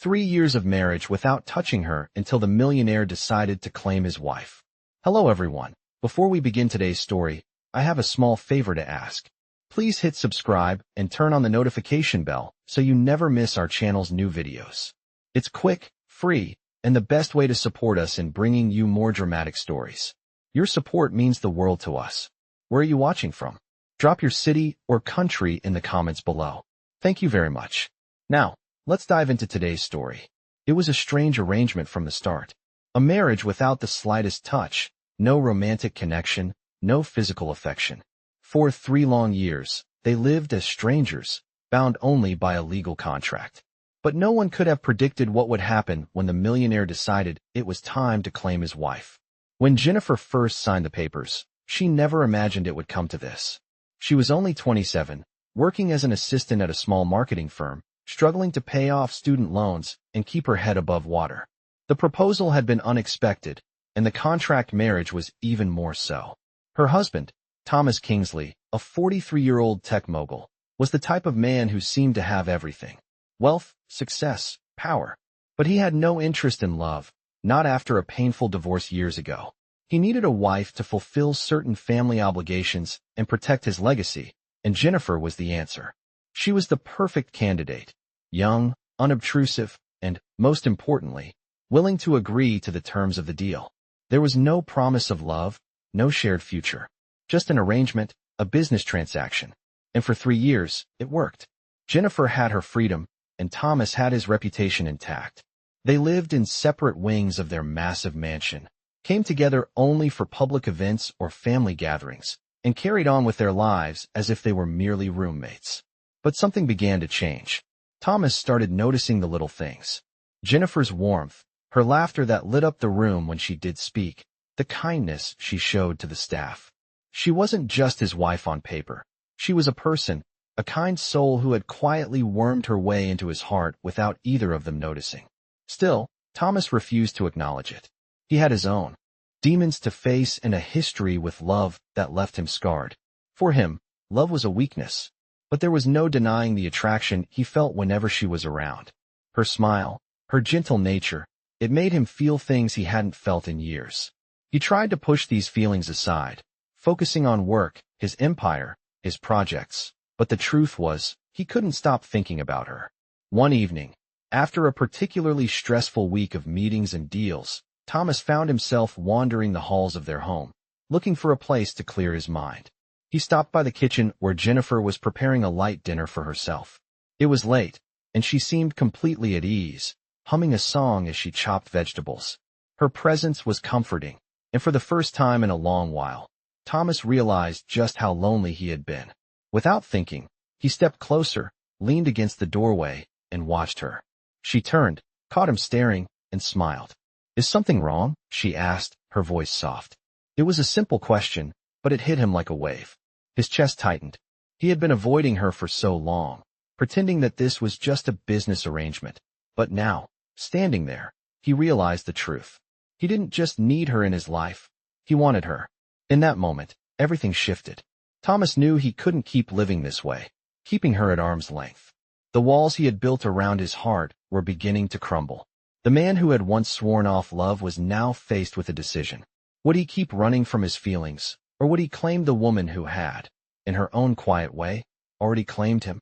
3 years of marriage without touching her until the millionaire decided to claim his wife. Hello everyone. Before we begin today's story, I have a small favor to ask. Please hit subscribe and turn on the notification bell so you never miss our channel's new videos. It's quick, free, and the best way to support us in bringing you more dramatic stories. Your support means the world to us. Where are you watching from? Drop your city or country in the comments below. Thank you very much. Now, let's dive into today's story. It was a strange arrangement from the start. A marriage without the slightest touch, no romantic connection, no physical affection. For 3 long years, they lived as strangers, bound only by a legal contract. But no one could have predicted what would happen when the millionaire decided it was time to claim his wife. When Jennifer first signed the papers, she never imagined it would come to this. She was only 27, working as an assistant at a small marketing firm, struggling to pay off student loans and keep her head above water. The proposal had been unexpected, and the contract marriage was even more so. Her husband, Thomas Kingsley, a 43-year-old tech mogul, was the type of man who seemed to have everything: wealth, success, power. But he had no interest in love, not after a painful divorce years ago. He needed a wife to fulfill certain family obligations and protect his legacy, and Jennifer was the answer. She was the perfect candidate: young, unobtrusive, and, most importantly, willing to agree to the terms of the deal. There was no promise of love, no shared future. Just an arrangement, a business transaction. And for 3 years, it worked. Jennifer had her freedom, and Thomas had his reputation intact. They lived in separate wings of their massive mansion, came together only for public events or family gatherings, and carried on with their lives as if they were merely roommates. But something began to change. Thomas started noticing the little things. Jennifer's warmth, her laughter that lit up the room when she did speak, the kindness she showed to the staff. She wasn't just his wife on paper. She was a person, a kind soul who had quietly wormed her way into his heart without either of them noticing. Still, Thomas refused to acknowledge it. He had his own demons to face and a history with love that left him scarred. For him, love was a weakness, but there was no denying the attraction he felt whenever she was around. Her smile, her gentle nature, it made him feel things he hadn't felt in years. He tried to push these feelings aside, focusing on work, his empire, his projects, but the truth was, he couldn't stop thinking about her. One evening, after a particularly stressful week of meetings and deals, Thomas found himself wandering the halls of their home, looking for a place to clear his mind. He stopped by the kitchen where Jennifer was preparing a light dinner for herself. It was late, and she seemed completely at ease, humming a song as she chopped vegetables. Her presence was comforting, and for the first time in a long while, Thomas realized just how lonely he had been. Without thinking, he stepped closer, leaned against the doorway, and watched her. She turned, caught him staring, and smiled. "Is something wrong?" she asked, her voice soft. It was a simple question, but it hit him like a wave. His chest tightened. He had been avoiding her for so long, pretending that this was just a business arrangement. But now, standing there, he realized the truth. He didn't just need her in his life. He wanted her. In that moment, everything shifted. Thomas knew he couldn't keep living this way, keeping her at arm's length. The walls he had built around his heart were beginning to crumble. The man who had once sworn off love was now faced with a decision. Would he keep running from his feelings, or would he claim the woman who had, in her own quiet way, already claimed him?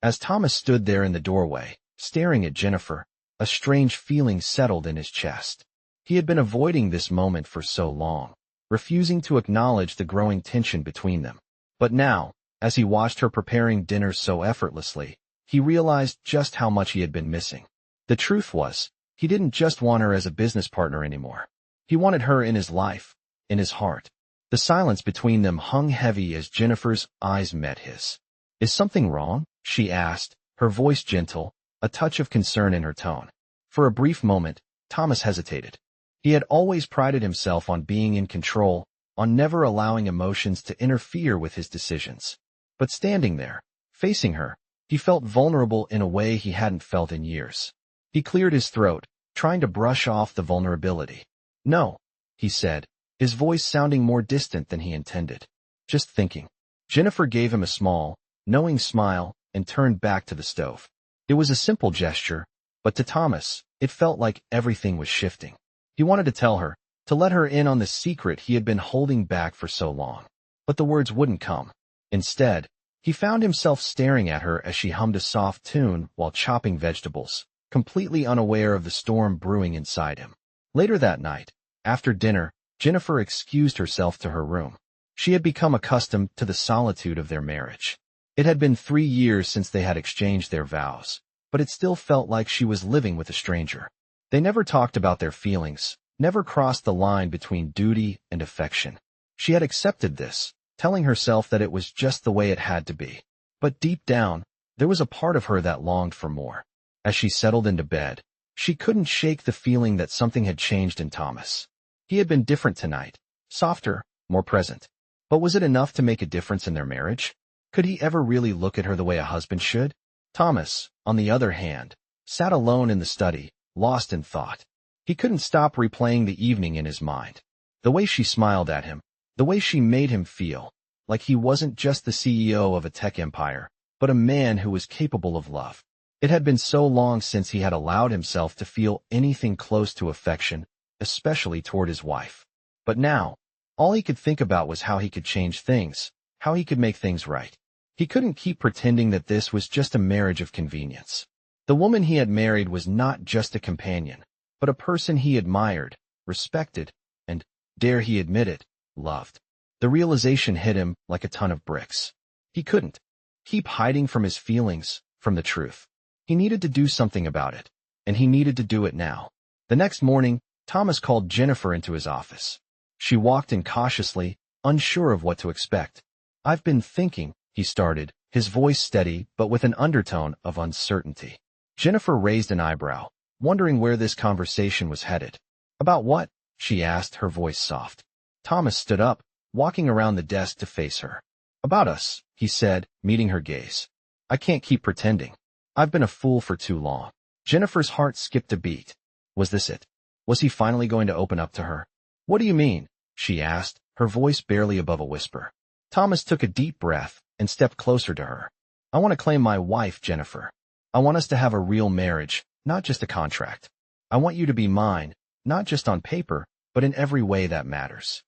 As Thomas stood there in the doorway, staring at Jennifer, a strange feeling settled in his chest. He had been avoiding this moment for so long, refusing to acknowledge the growing tension between them. But now, as he watched her preparing dinner so effortlessly, he realized just how much he had been missing. The truth was, he didn't just want her as a business partner anymore. He wanted her in his life, in his heart. The silence between them hung heavy as Jennifer's eyes met his. "Is something wrong?" she asked, her voice gentle, a touch of concern in her tone. For a brief moment, Thomas hesitated. He had always prided himself on being in control, on never allowing emotions to interfere with his decisions. But standing there, facing her, he felt vulnerable in a way he hadn't felt in years. He cleared his throat, trying to brush off the vulnerability. "No," he said, his voice sounding more distant than he intended. "Just thinking." Jennifer gave him a small, knowing smile and turned back to the stove. It was a simple gesture, But to Thomas, it felt like everything was shifting. He wanted to tell her, to let her in on the secret he had been holding back for so long. But the words wouldn't come. Instead, he found himself staring at her as she hummed a soft tune while chopping vegetables, completely unaware of the storm brewing inside him. Later that night, after dinner, Jennifer excused herself to her room. She had become accustomed to the solitude of their marriage. It had been 3 years since they had exchanged their vows, but it still felt like she was living with a stranger. They never talked about their feelings, never crossed the line between duty and affection. She had accepted this, telling herself that it was just the way it had to be. But deep down, there was a part of her that longed for more. As she settled into bed, she couldn't shake the feeling that something had changed in Thomas. He had been different tonight, softer, more present. But was it enough to make a difference in their marriage? Could he ever really look at her the way a husband should? Thomas, on the other hand, sat alone in the study, lost in thought. He couldn't stop replaying the evening in his mind. The way she smiled at him, the way she made him feel, like he wasn't just the CEO of a tech empire, but a man who was capable of love. It had been so long since he had allowed himself to feel anything close to affection, especially toward his wife. But now, all he could think about was how he could change things, how he could make things right. He couldn't keep pretending that this was just a marriage of convenience. The woman he had married was not just a companion, but a person he admired, respected, and, dare he admit it, loved. The realization hit him like a ton of bricks. He couldn't keep hiding from his feelings, from the truth. He needed to do something about it, and he needed to do it now. The next morning, Thomas called Jennifer into his office. She walked in cautiously, unsure of what to expect. "I've been thinking," he started, his voice steady but with an undertone of uncertainty. Jennifer raised an eyebrow, wondering where this conversation was headed. "About what?" she asked, her voice soft. Thomas stood up, walking around the desk to face her. "About us," he said, meeting her gaze. "I can't keep pretending. I've been a fool for too long." Jennifer's heart skipped a beat. Was this it? Was he finally going to open up to her? "What do you mean?" she asked, her voice barely above a whisper. Thomas took a deep breath and stepped closer to her. "I want to claim my wife, Jennifer. I want us to have a real marriage, not just a contract. I want you to be mine, not just on paper, but in every way that matters."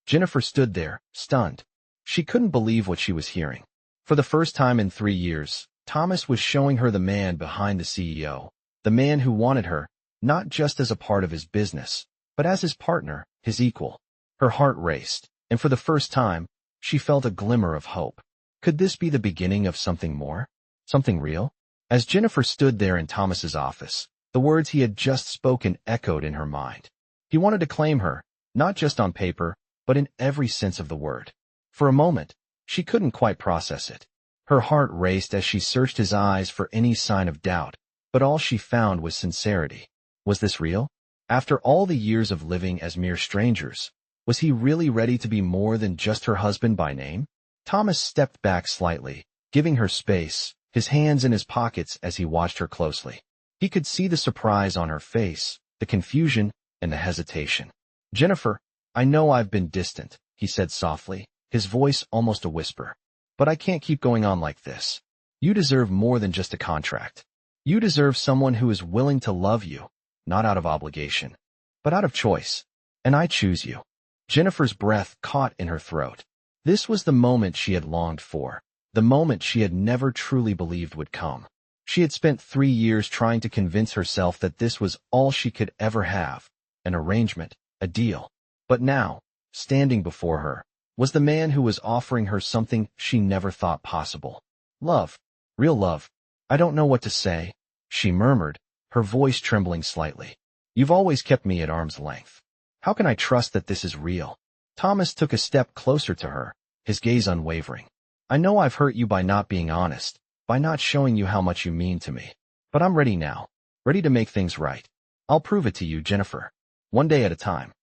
Jennifer stood there, stunned. She couldn't believe what she was hearing. For the first time in 3 years, Thomas was showing her the man behind the CEO, the man who wanted her, not just as a part of his business, but as his partner, his equal. Her heart raced, and for the first time, she felt a glimmer of hope. Could this be the beginning of something more? Something real? As Jennifer stood there in Thomas's office, the words he had just spoken echoed in her mind. He wanted to claim her, not just on paper, but in every sense of the word. For a moment, she couldn't quite process it. Her heart raced as she searched his eyes for any sign of doubt, but all she found was sincerity. Was this real? After all the years of living as mere strangers, was he really ready to be more than just her husband by name? Thomas stepped back slightly, giving her space, his hands in his pockets as he watched her closely. He could see the surprise on her face, the confusion, and the hesitation. "Jennifer, I know I've been distant," he said softly, his voice almost a whisper. "But I can't keep going on like this. You deserve more than just a contract. You deserve someone who is willing to love you, not out of obligation, but out of choice. And I choose you." Jennifer's breath caught in her throat. This was the moment she had longed for, the moment she had never truly believed would come. She had spent 3 years trying to convince herself that this was all she could ever have, an arrangement, a deal. But now, standing before her, was the man who was offering her something she never thought possible. Love. Real love. "I don't know what to say," she murmured, her voice trembling slightly. "You've always kept me at arm's length. How can I trust that this is real?" Thomas took a step closer to her, his gaze unwavering. "I know I've hurt you by not being honest, by not showing you how much you mean to me. But I'm ready now, ready to make things right. I'll prove it to you, Jennifer. One day at a time."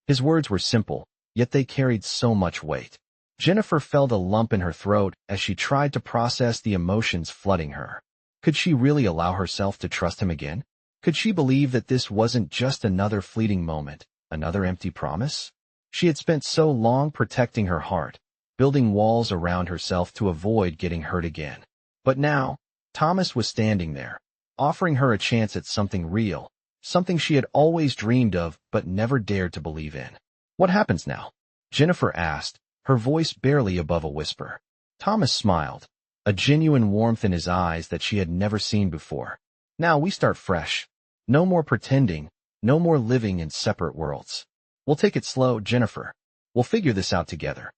His words were simple, yet they carried so much weight. Jennifer felt a lump in her throat as she tried to process the emotions flooding her. Could she really allow herself to trust him again? Could she believe that this wasn't just another fleeting moment, another empty promise? She had spent so long protecting her heart, building walls around herself to avoid getting hurt again. But now, Thomas was standing there, offering her a chance at something real, something she had always dreamed of but never dared to believe in. "What happens now?" Jennifer asked, her voice barely above a whisper. Thomas smiled, a genuine warmth in his eyes that she had never seen before. "Now we start fresh. No more pretending, no more living in separate worlds. We'll take it slow, Jennifer. We'll figure this out together."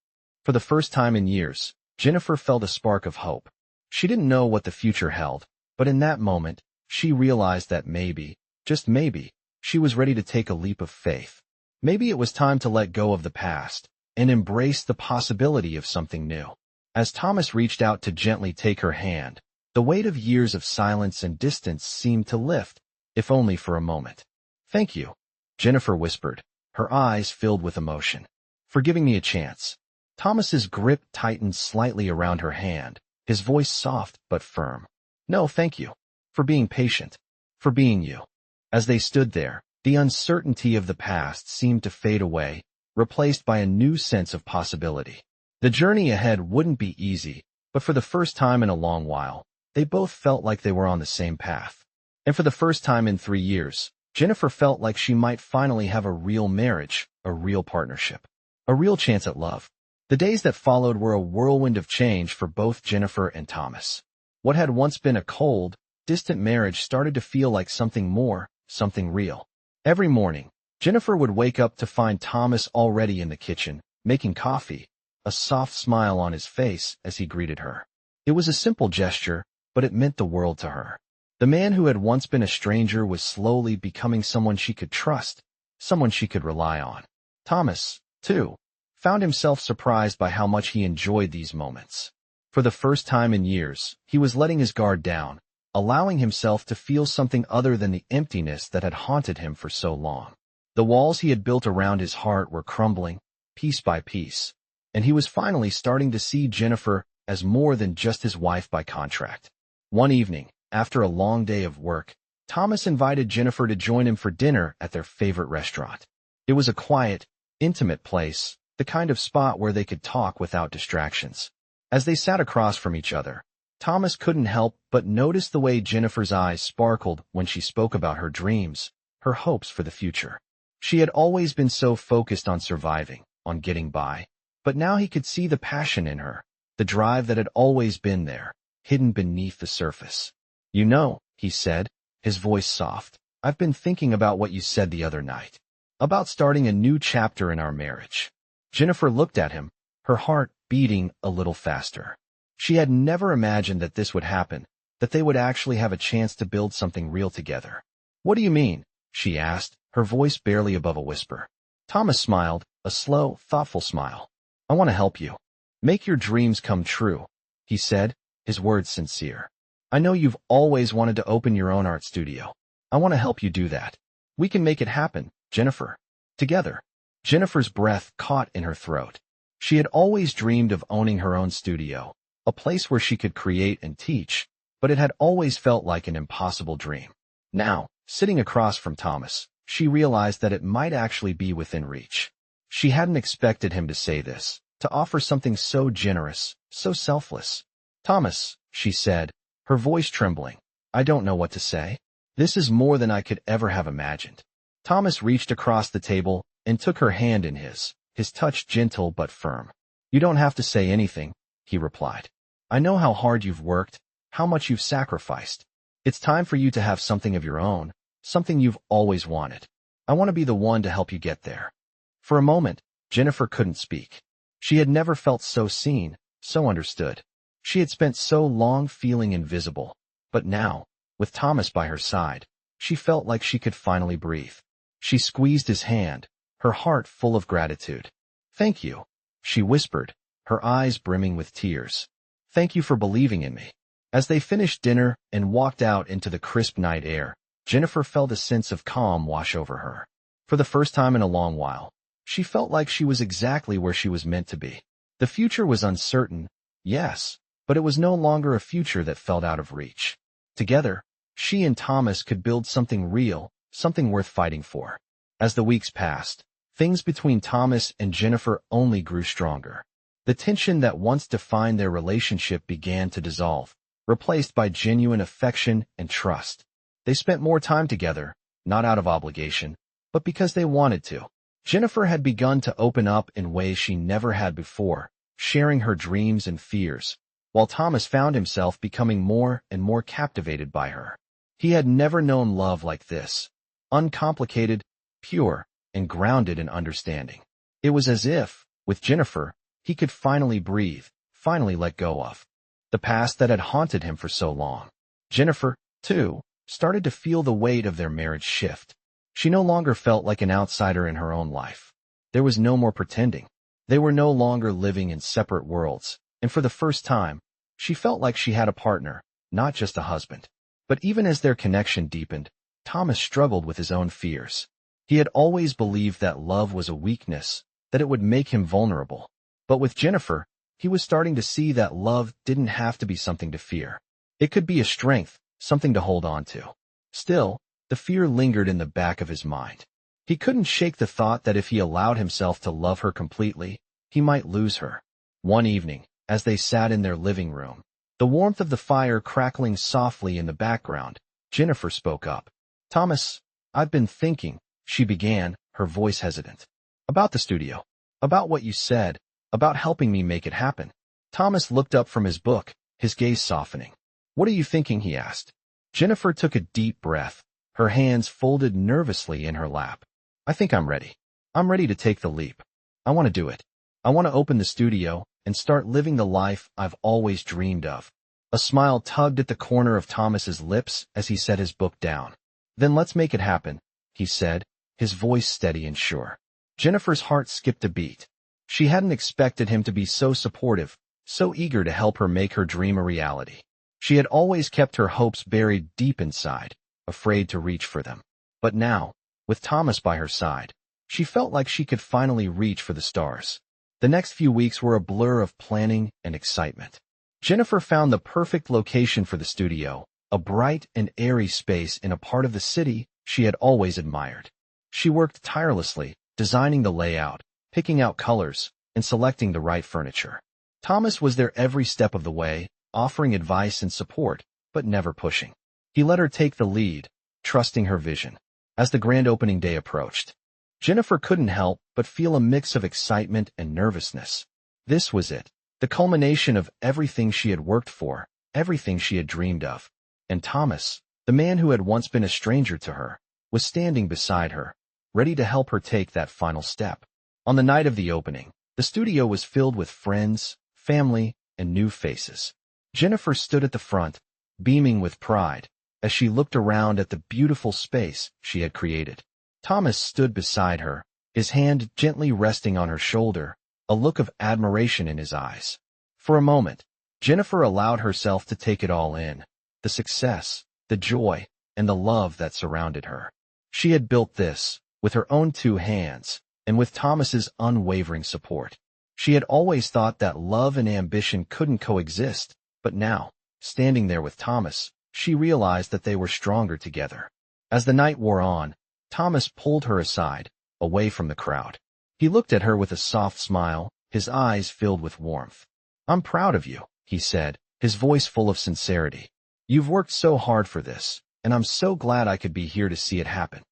For the first time in years, Jennifer felt a spark of hope. She didn't know what the future held, but in that moment, she realized that maybe, just maybe, she was ready to take a leap of faith. Maybe it was time to let go of the past and embrace the possibility of something new. As Thomas reached out to gently take her hand, the weight of years of silence and distance seemed to lift, if only for a moment. "Thank you," Jennifer whispered, her eyes filled with emotion, "for giving me a chance." Thomas's grip tightened slightly around her hand, his voice soft but firm. "No, thank you. For being patient. For being you." As they stood there, the uncertainty of the past seemed to fade away, replaced by a new sense of possibility. The journey ahead wouldn't be easy, but for the first time in a long while, they both felt like they were on the same path. And for the first time in 3 years, Jennifer felt like she might finally have a real marriage, a real partnership, a real chance at love. The days that followed were a whirlwind of change for both Jennifer and Thomas. What had once been a cold, distant marriage started to feel like something more, something real. Every morning, Jennifer would wake up to find Thomas already in the kitchen, making coffee, a soft smile on his face as he greeted her. It was a simple gesture, but it meant the world to her. The man who had once been a stranger was slowly becoming someone she could trust, someone she could rely on. Thomas, too, found himself surprised by how much he enjoyed these moments. For the first time in years, he was letting his guard down, allowing himself to feel something other than the emptiness that had haunted him for so long. The walls he had built around his heart were crumbling, piece by piece, and he was finally starting to see Jennifer as more than just his wife by contract. One evening, after a long day of work, Thomas invited Jennifer to join him for dinner at their favorite restaurant. It was a quiet, intimate place, the kind of spot where they could talk without distractions. As they sat across from each other, Thomas couldn't help but notice the way Jennifer's eyes sparkled when she spoke about her dreams, her hopes for the future. She had always been so focused on surviving, on getting by, but now he could see the passion in her, the drive that had always been there, hidden beneath the surface. "You know," he said, his voice soft, "I've been thinking about what you said the other night, about starting a new chapter in our marriage." Jennifer looked at him, her heart beating a little faster. She had never imagined that this would happen, that they would actually have a chance to build something real together. "What do you mean?" she asked, her voice barely above a whisper. Thomas smiled, a slow, thoughtful smile. "I want to help you. Make your dreams come true," he said, his words sincere. "I know you've always wanted to open your own art studio. I want to help you do that. We can make it happen, Jennifer. Together." Jennifer's breath caught in her throat. She had always dreamed of owning her own studio, a place where she could create and teach, but it had always felt like an impossible dream. Now, sitting across from Thomas, she realized that it might actually be within reach. She hadn't expected him to say this, to offer something so generous, so selfless. "Thomas," she said, her voice trembling, "I don't know what to say. This is more than I could ever have imagined." Thomas reached across the table and took her hand in his touch gentle but firm. "You don't have to say anything," he replied. "I know how hard you've worked, how much you've sacrificed. It's time for you to have something of your own, something you've always wanted. I want to be the one to help you get there." For a moment, Jennifer couldn't speak. She had never felt so seen, so understood. She had spent so long feeling invisible, but now, with Thomas by her side, she felt like she could finally breathe. She squeezed his hand, her heart full of gratitude. "Thank you," she whispered, her eyes brimming with tears. "Thank you for believing in me." As they finished dinner and walked out into the crisp night air, Jennifer felt a sense of calm wash over her. For the first time in a long while, she felt like she was exactly where she was meant to be. The future was uncertain, yes, but it was no longer a future that felt out of reach. Together, she and Thomas could build something real, something worth fighting for. As the weeks passed, things between Thomas and Jennifer only grew stronger. The tension that once defined their relationship began to dissolve, replaced by genuine affection and trust. They spent more time together, not out of obligation, but because they wanted to. Jennifer had begun to open up in ways she never had before, sharing her dreams and fears, while Thomas found himself becoming more and more captivated by her. He had never known love like this, uncomplicated, pure, and grounded in understanding. It was as if, with Jennifer, he could finally breathe, finally let go of the past that had haunted him for so long. Jennifer, too, started to feel the weight of their marriage shift. She no longer felt like an outsider in her own life. There was no more pretending. They were no longer living in separate worlds, and for the first time, she felt like she had a partner, not just a husband. But even as their connection deepened, Thomas struggled with his own fears. He had always believed that love was a weakness, that it would make him vulnerable. But with Jennifer, he was starting to see that love didn't have to be something to fear. It could be a strength, something to hold on to. Still, the fear lingered in the back of his mind. He couldn't shake the thought that if he allowed himself to love her completely, he might lose her. One evening, as they sat in their living room, the warmth of the fire crackling softly in the background, Jennifer spoke up. "Thomas, I've been thinking," she began, her voice hesitant. "About the studio. About what you said. About helping me make it happen." Thomas looked up from his book, his gaze softening. "What are you thinking?" he asked. Jennifer took a deep breath, her hands folded nervously in her lap. "I think I'm ready. I'm ready to take the leap. I want to do it. I want to open the studio and start living the life I've always dreamed of." A smile tugged at the corner of Thomas's lips as he set his book down. "Then let's make it happen," he said, his voice steady and sure. Jennifer's heart skipped a beat. She hadn't expected him to be so supportive, so eager to help her make her dream a reality. She had always kept her hopes buried deep inside, afraid to reach for them. But now, with Thomas by her side, she felt like she could finally reach for the stars. The next few weeks were a blur of planning and excitement. Jennifer found the perfect location for the studio, a bright and airy space in a part of the city she had always admired. She worked tirelessly, designing the layout, picking out colors, and selecting the right furniture. Thomas was there every step of the way, offering advice and support, but never pushing. He let her take the lead, trusting her vision. As the grand opening day approached, Jennifer couldn't help but feel a mix of excitement and nervousness. This was it, the culmination of everything she had worked for, everything she had dreamed of. And Thomas, the man who had once been a stranger to her, was standing beside her, ready to help her take that final step. On the night of the opening, the studio was filled with friends, family, and new faces. Jennifer stood at the front, beaming with pride, as she looked around at the beautiful space she had created. Thomas stood beside her, his hand gently resting on her shoulder, a look of admiration in his eyes. For a moment, Jennifer allowed herself to take it all in, the success, the joy, and the love that surrounded her. She had built this, with her own two hands, and with Thomas's unwavering support. She had always thought that love and ambition couldn't coexist, but now, standing there with Thomas, she realized that they were stronger together. As the night wore on, Thomas pulled her aside, away from the crowd. He looked at her with a soft smile, his eyes filled with warmth. "I'm proud of you," he said, his voice full of sincerity. "You've worked so hard for this, and I'm so glad I could be here to see it happen."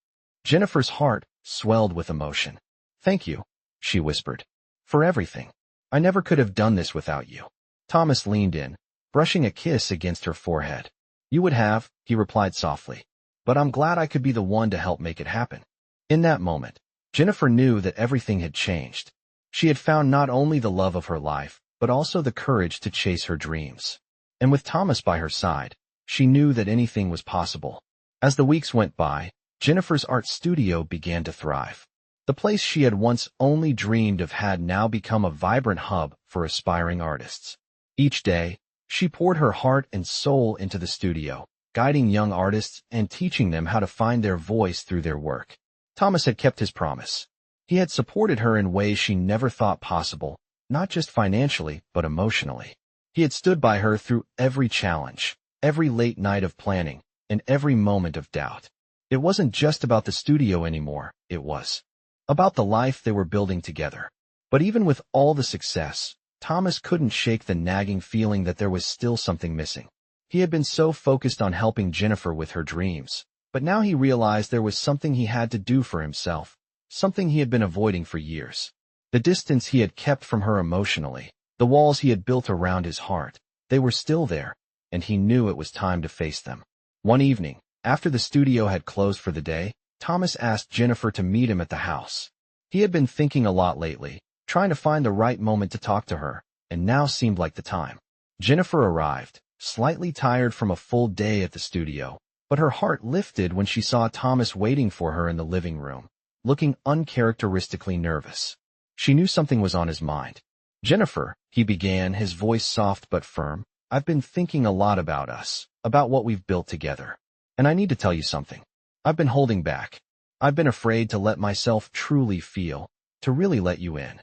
Jennifer's heart swelled with emotion. "Thank you," she whispered, "for everything. I never could have done this without you." Thomas leaned in, brushing a kiss against her forehead. "You would have," he replied softly, "but I'm glad I could be the one to help make it happen." In that moment, Jennifer knew that everything had changed. She had found not only the love of her life, but also the courage to chase her dreams. And with Thomas by her side, she knew that anything was possible. As the weeks went by, Jennifer's art studio began to thrive. The place she had once only dreamed of had now become a vibrant hub for aspiring artists. Each day, she poured her heart and soul into the studio, guiding young artists and teaching them how to find their voice through their work. Thomas had kept his promise. He had supported her in ways she never thought possible, not just financially, but emotionally. He had stood by her through every challenge, every late night of planning, and every moment of doubt. It wasn't just about the studio anymore, it was about the life they were building together. But even with all the success, Thomas couldn't shake the nagging feeling that there was still something missing. He had been so focused on helping Jennifer with her dreams, but now he realized there was something he had to do for himself, something he had been avoiding for years. The distance he had kept from her emotionally, the walls he had built around his heart, they were still there, and he knew it was time to face them. One evening, after the studio had closed for the day, Thomas asked Jennifer to meet him at the house. He had been thinking a lot lately, trying to find the right moment to talk to her, and now seemed like the time. Jennifer arrived, slightly tired from a full day at the studio, but her heart lifted when she saw Thomas waiting for her in the living room, looking uncharacteristically nervous. She knew something was on his mind. "Jennifer," he began, his voice soft but firm, "I've been thinking a lot about us, about what we've built together. And I need to tell you something. I've been holding back. I've been afraid to let myself truly feel, to really let you in."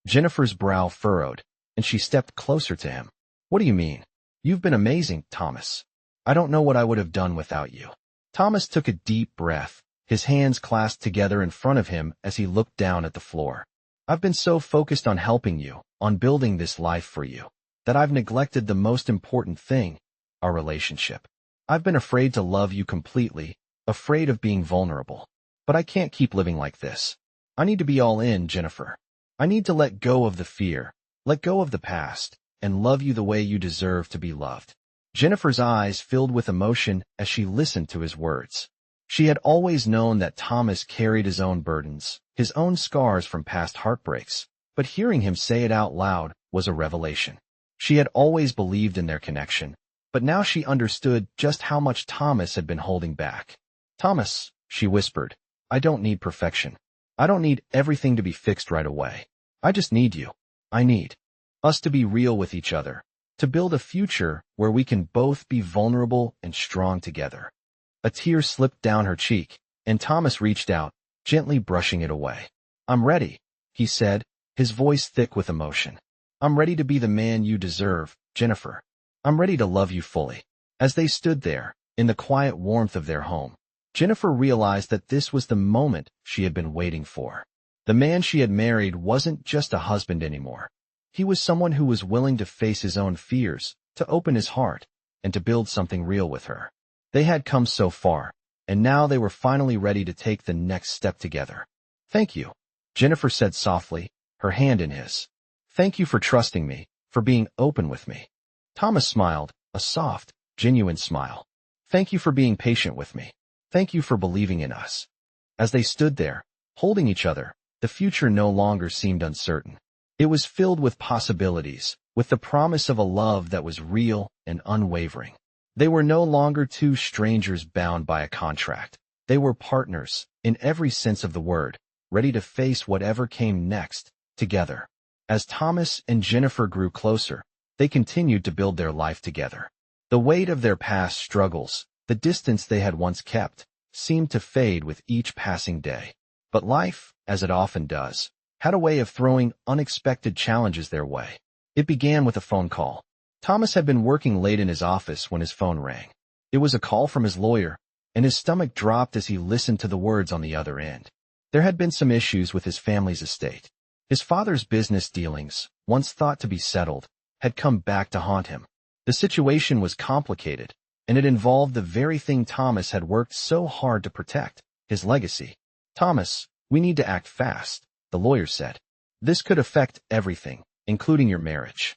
Jennifer's brow furrowed, and she stepped closer to him. "What do you mean? You've been amazing, Thomas. I don't know what I would have done without you." Thomas took a deep breath, his hands clasped together in front of him as he looked down at the floor. "I've been so focused on helping you, on building this life for you, that I've neglected the most important thing, our relationship. I've been afraid to love you completely, afraid of being vulnerable. But I can't keep living like this. I need to be all in, Jennifer. I need to let go of the fear, let go of the past, and love you the way you deserve to be loved." Jennifer's eyes filled with emotion as she listened to his words. She had always known that Thomas carried his own burdens, his own scars from past heartbreaks, but hearing him say it out loud was a revelation. She had always believed in their connection, but now she understood just how much Thomas had been holding back. "Thomas," she whispered, "I don't need perfection. I don't need everything to be fixed right away. I just need you. I need us to be real with each other, to build a future where we can both be vulnerable and strong together." A tear slipped down her cheek, and Thomas reached out, gently brushing it away. "I'm ready," he said, his voice thick with emotion. "I'm ready to be the man you deserve, Jennifer. I'm ready to love you fully." As they stood there, in the quiet warmth of their home, Jennifer realized that this was the moment she had been waiting for. The man she had married wasn't just a husband anymore. He was someone who was willing to face his own fears, to open his heart, and to build something real with her. They had come so far, and now they were finally ready to take the next step together. "Thank you," Jennifer said softly, her hand in his. "Thank you for trusting me, for being open with me." Thomas smiled, a soft, genuine smile. "Thank you for being patient with me. Thank you for believing in us." As they stood there, holding each other, the future no longer seemed uncertain. It was filled with possibilities, with the promise of a love that was real and unwavering. They were no longer two strangers bound by a contract. They were partners, in every sense of the word, ready to face whatever came next, together. As Thomas and Jennifer grew closer, they continued to build their life together. The weight of their past struggles, the distance they had once kept, seemed to fade with each passing day. But life, as it often does, had a way of throwing unexpected challenges their way. It began with a phone call. Thomas had been working late in his office when his phone rang. It was a call from his lawyer, and his stomach dropped as he listened to the words on the other end. There had been some issues with his family's estate. His father's business dealings, once thought to be settled, had come back to haunt him. The situation was complicated, and it involved the very thing Thomas had worked so hard to protect, his legacy. "Thomas, we need to act fast," the lawyer said. "This could affect everything, including your marriage."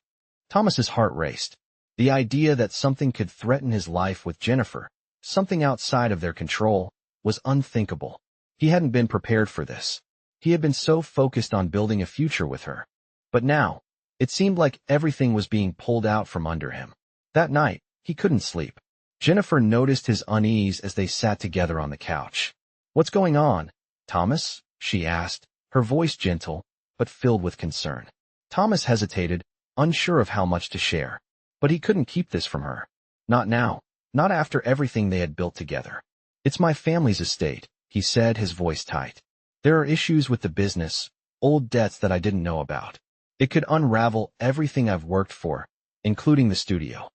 Thomas's heart raced. The idea that something could threaten his life with Jennifer, something outside of their control, was unthinkable. He hadn't been prepared for this. He had been so focused on building a future with her. But now, it seemed like everything was being pulled out from under him. That night, he couldn't sleep. Jennifer noticed his unease as they sat together on the couch. "What's going on, Thomas?" she asked, her voice gentle, but filled with concern. Thomas hesitated, unsure of how much to share. But he couldn't keep this from her. Not now, not after everything they had built together. "It's my family's estate," he said, his voice tight. "There are issues with the business, old debts that I didn't know about. It could unravel everything I've worked for, including the studio."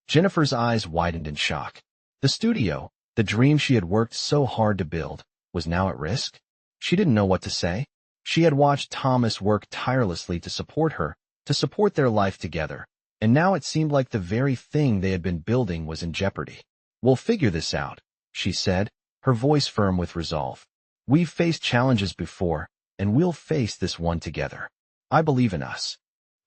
Jennifer's eyes widened in shock. The studio, the dream she had worked so hard to build, was now at risk? She didn't know what to say. She had watched Thomas work tirelessly to support her, to support their life together, and now it seemed like the very thing they had been building was in jeopardy. "We'll figure this out," she said, her voice firm with resolve. "We've faced challenges before, and we'll face this one together. I believe in us."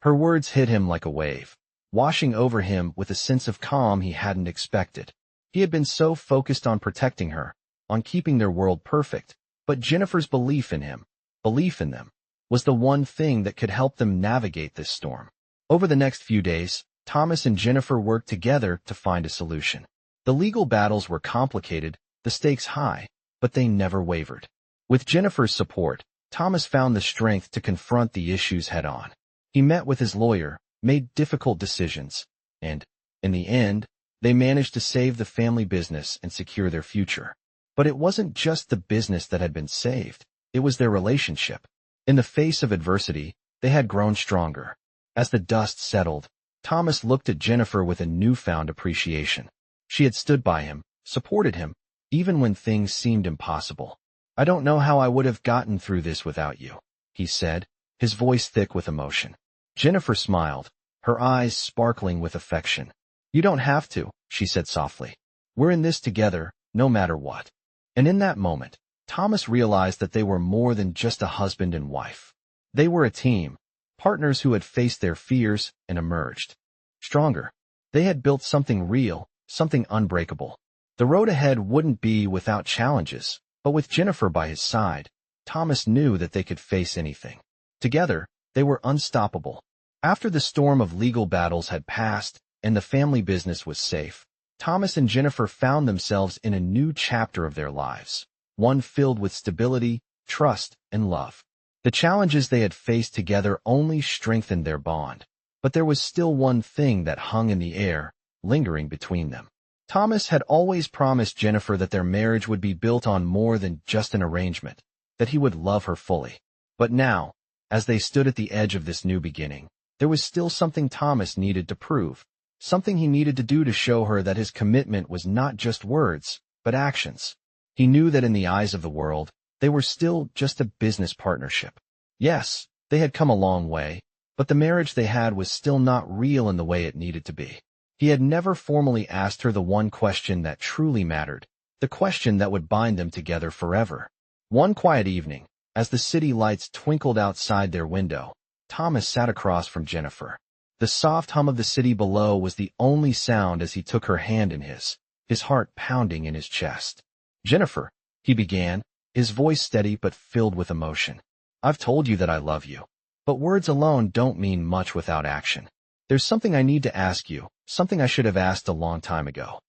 Her words hit him like a wave, washing over him with a sense of calm he hadn't expected. He had been so focused on protecting her, on keeping their world perfect, but Jennifer's belief in him, belief in them, was the one thing that could help them navigate this storm. Over the next few days, Thomas and Jennifer worked together to find a solution. The legal battles were complicated, the stakes high, but they never wavered. With Jennifer's support, Thomas found the strength to confront the issues head-on. He met with his lawyer, made difficult decisions, and, in the end, they managed to save the family business and secure their future. But it wasn't just the business that had been saved, it was their relationship. In the face of adversity, they had grown stronger. As the dust settled, Thomas looked at Jennifer with a newfound appreciation. She had stood by him, supported him, even when things seemed impossible. "I don't know how I would have gotten through this without you," he said, his voice thick with emotion. Jennifer smiled, her eyes sparkling with affection. "You don't have to," she said softly. "We're in this together, no matter what." And in that moment, Thomas realized that they were more than just a husband and wife. They were a team, partners who had faced their fears and emerged stronger. They had built something real, something unbreakable. The road ahead wouldn't be without challenges, but with Jennifer by his side, Thomas knew that they could face anything. Together, they were unstoppable. After the storm of legal battles had passed and the family business was safe, Thomas and Jennifer found themselves in a new chapter of their lives, one filled with stability, trust, and love. The challenges they had faced together only strengthened their bond, but there was still one thing that hung in the air, lingering between them. Thomas had always promised Jennifer that their marriage would be built on more than just an arrangement, that he would love her fully. But now, as they stood at the edge of this new beginning, there was still something Thomas needed to prove, something he needed to do to show her that his commitment was not just words, but actions. He knew that in the eyes of the world, they were still just a business partnership. Yes, they had come a long way, but the marriage they had was still not real in the way it needed to be. He had never formally asked her the one question that truly mattered, the question that would bind them together forever. One quiet evening, as the city lights twinkled outside their window, Thomas sat across from Jennifer. The soft hum of the city below was the only sound as he took her hand in his heart pounding in his chest. "Jennifer," he began, his voice steady but filled with emotion. "I've told you that I love you. But words alone don't mean much without action. There's something I need to ask you, something I should have asked a long time ago."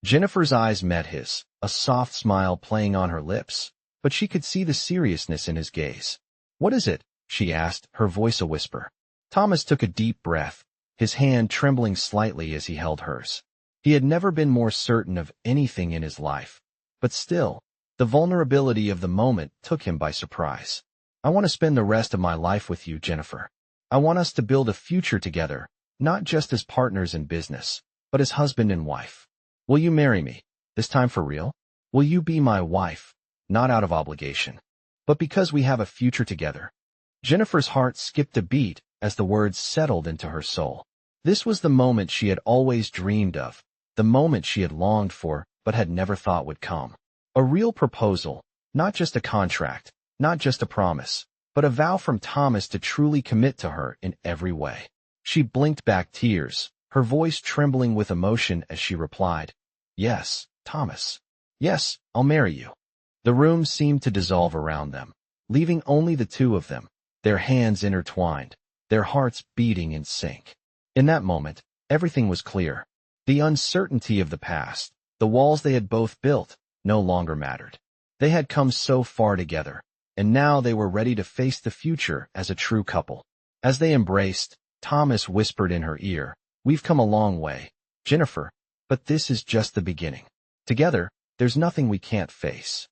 Jennifer's eyes met his, a soft smile playing on her lips, but she could see the seriousness in his gaze. "What is it?" she asked, her voice a whisper. Thomas took a deep breath, his hand trembling slightly as he held hers. He had never been more certain of anything in his life, but still, the vulnerability of the moment took him by surprise. "I want to spend the rest of my life with you, Jennifer. I want us to build a future together, not just as partners in business, but as husband and wife. Will you marry me, this time for real? Will you be my wife, not out of obligation, but because we have a future together?" Jennifer's heart skipped a beat as the words settled into her soul. This was the moment she had always dreamed of, the moment she had longed for but had never thought would come. A real proposal, not just a contract, not just a promise, but a vow from Thomas to truly commit to her in every way. She blinked back tears, her voice trembling with emotion as she replied, "Yes, Thomas. Yes, I'll marry you." The room seemed to dissolve around them, leaving only the two of them, their hands intertwined, their hearts beating in sync. In that moment, everything was clear. The uncertainty of the past, the walls they had both built, no longer mattered. They had come so far together, and now they were ready to face the future as a true couple. As they embraced, Thomas whispered in her ear, "We've come a long way, Jennifer, but this is just the beginning. Together, there's nothing we can't face."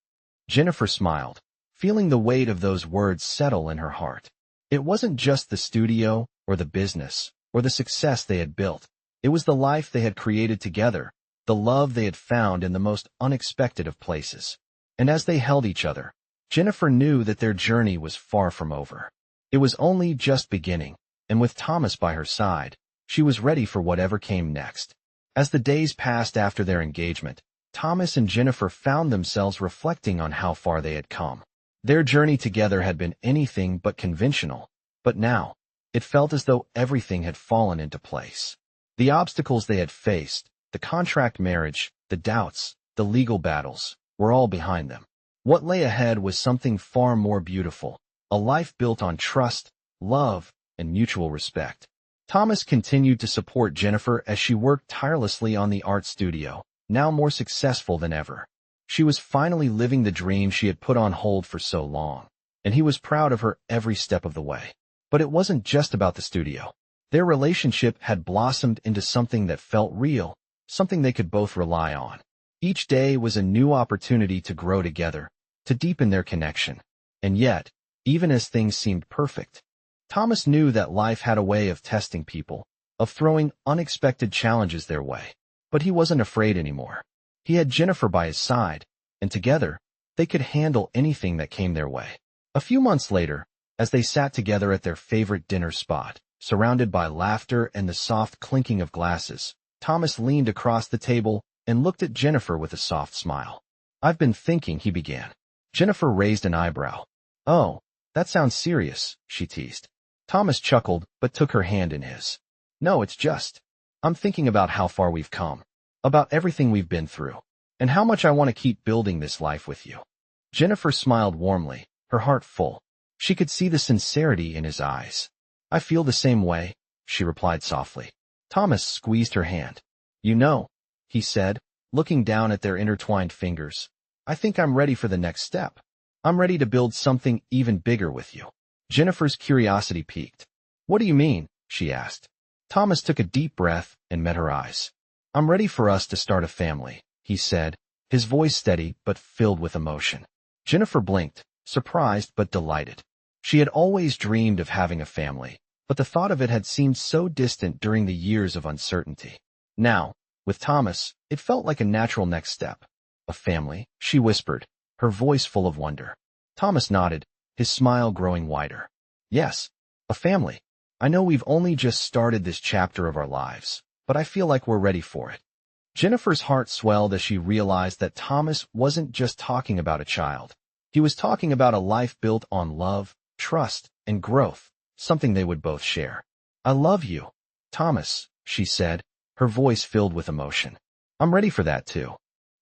Jennifer smiled, feeling the weight of those words settle in her heart. It wasn't just the studio, or the business, or the success they had built. It was the life they had created together, the love they had found in the most unexpected of places. And as they held each other, Jennifer knew that their journey was far from over. It was only just beginning, and with Thomas by her side, She was ready for whatever came next. As the days passed after their engagement, Thomas and Jennifer found themselves reflecting on how far they had come. Their journey together had been anything but conventional, but now, it felt as though everything had fallen into place. The obstacles they had faced, the contract marriage, the doubts, the legal battles, were all behind them. What lay ahead was something far more beautiful, a life built on trust, love, and mutual respect. Thomas continued to support Jennifer as she worked tirelessly on the art studio, now more successful than ever. She was finally living the dream she had put on hold for so long, and he was proud of her every step of the way. But it wasn't just about the studio. Their relationship had blossomed into something that felt real, something they could both rely on. Each day was a new opportunity to grow together, to deepen their connection. And yet, even as things seemed perfect, Thomas knew that life had a way of testing people, of throwing unexpected challenges their way. But he wasn't afraid anymore. He had Jennifer by his side, and together, they could handle anything that came their way. A few months later, as they sat together at their favorite dinner spot, surrounded by laughter and the soft clinking of glasses, Thomas leaned across the table and looked at Jennifer with a soft smile. "I've been thinking," he began. Jennifer raised an eyebrow. "Oh, that sounds serious," she teased. Thomas chuckled, but took her hand in his. "No, I'm thinking about how far we've come, about everything we've been through, and how much I want to keep building this life with you." Jennifer smiled warmly, her heart full. She could see the sincerity in his eyes. "I feel the same way," she replied softly. Thomas squeezed her hand. "You know," he said, looking down at their intertwined fingers, "I think I'm ready for the next step. I'm ready to build something even bigger with you." Jennifer's curiosity piqued. "What do you mean?" she asked. Thomas took a deep breath and met her eyes. "I'm ready for us to start a family," he said, his voice steady but filled with emotion. Jennifer blinked, surprised but delighted. She had always dreamed of having a family, but the thought of it had seemed so distant during the years of uncertainty. Now, with Thomas, it felt like a natural next step. "A family?" she whispered, her voice full of wonder. Thomas nodded, his smile growing wider. "Yes, a family. I know we've only just started this chapter of our lives, but I feel like we're ready for it." Jennifer's heart swelled as she realized that Thomas wasn't just talking about a child. He was talking about a life built on love, trust, and growth, something they would both share. "I love you, Thomas," she said, her voice filled with emotion. "I'm ready for that too."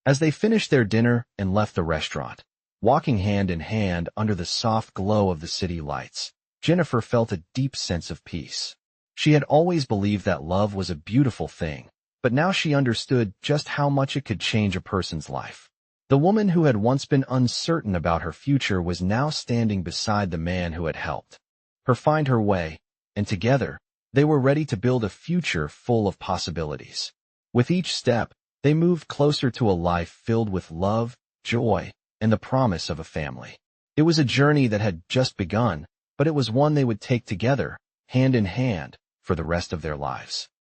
As they finished their dinner and left the restaurant, walking hand in hand under the soft glow of the city lights, Jennifer felt a deep sense of peace. She had always believed that love was a beautiful thing, but now she understood just how much it could change a person's life. The woman who had once been uncertain about her future was now standing beside the man who had helped her find her way, and together, they were ready to build a future full of possibilities. With each step, they moved closer to a life filled with love, joy, and the promise of a family. It was a journey that had just begun, but it was one they would take together, hand in hand, for the rest of their lives.